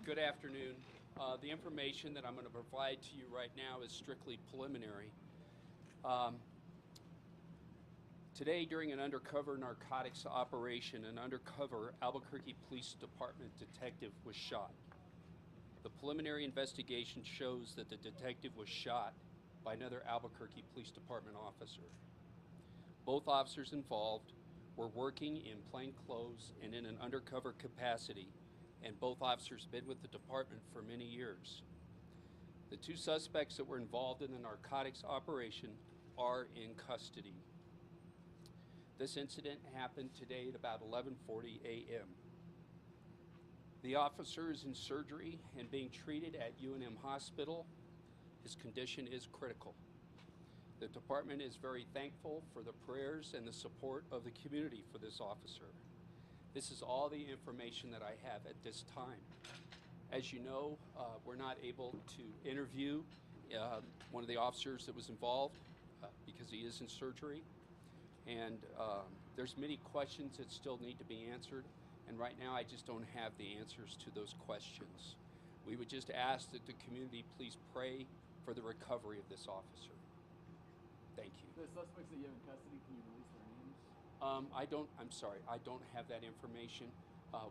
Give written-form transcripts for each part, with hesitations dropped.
Good afternoon. The information that I'm going to provide to you right now is strictly preliminary. Today, during an undercover narcotics operation, an undercover Albuquerque Police Department detective was shot. The preliminary investigation shows that the detective was shot by another Albuquerque Police Department officer. Both officers involved were working in plain clothes and in an undercover capacity, and both officers have been with the department for many years. The two suspects that were involved in the narcotics operation are in custody. This incident happened today at about 11:40 a.m. The officer is in surgery and being treated at UNM Hospital. His condition is critical. The department is very thankful for the prayers and the support of the community for this officer. This is all the information that I have at this time. As you know, we're not able to interview one of the officers that was involved because he is in surgery. And there's many questions that still need to be answered. And right now, I just don't have the answers to those questions. We would just ask that the community please pray for the recovery of this officer. Thank you. The suspects that you have in custody, can you release their names? I'm sorry, I don't have that information.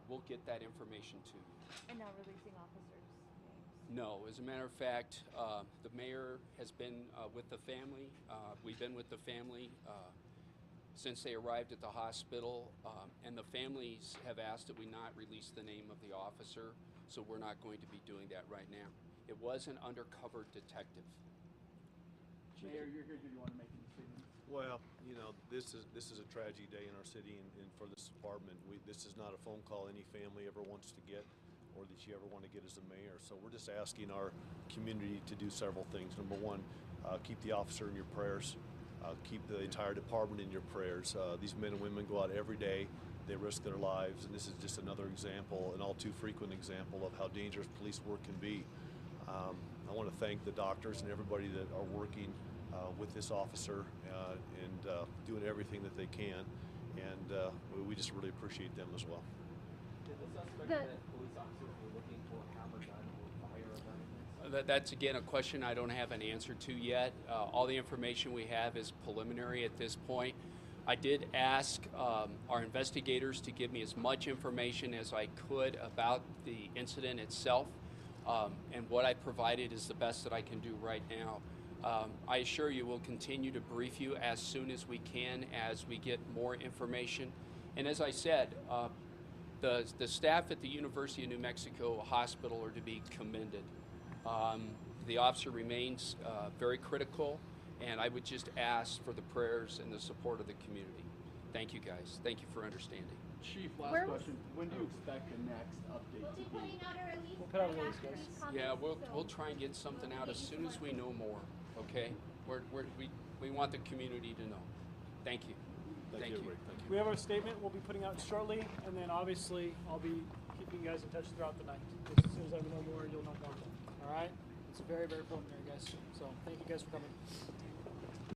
We'll get that information to you. And not releasing officers' names? No, as a matter of fact, the mayor has been with the family. We've been with the family since they arrived at the hospital, and the families have asked that we not release the name of the officer, so we're not going to be doing that right now. It was an undercover detective. Mayor, you're here. Do you want to make any statements? Well, you know, this is a tragedy day in our city, and for this department, this is not a phone call any family ever wants to get, or that you ever want to get as a mayor. So we're just asking our community to do several things. Number one, keep the officer in your prayers. Keep the entire department in your prayers. These men and women go out every day. They risk their lives, and this is just another example, an all too frequent example of how dangerous police work can be. I want to thank the doctors and everybody that are working with this officer and doing everything that they can, and we just really appreciate them as well. Did the suspect that police officers were looking for have a gun or fire or anything? That's again a question I don't have an answer to yet. All the information we have is preliminary at this point. I did ask our investigators to give me as much information as I could about the incident itself, and what I provided is the best that I can do right now. I assure you we'll continue to brief you as soon as we can as we get more information. And as I said, the staff at the University of New Mexico Hospital are to be commended. The officer remains very critical, and I would just ask for the prayers and the support of the community. Thank you, guys. Thank you for understanding. Chief, last question. When do you expect the next update to be? We'll put out a release, guys. Yeah, we'll try and get something out as soon as we know more. Okay, we want the community to know. Thank you. Thank you. Thank you. We have our statement we'll be putting out shortly, and then obviously I'll be keeping you guys in touch throughout the night. Just as soon as I know more, you'll know more. All right? It's very, very preliminary, guys. So thank you guys for coming.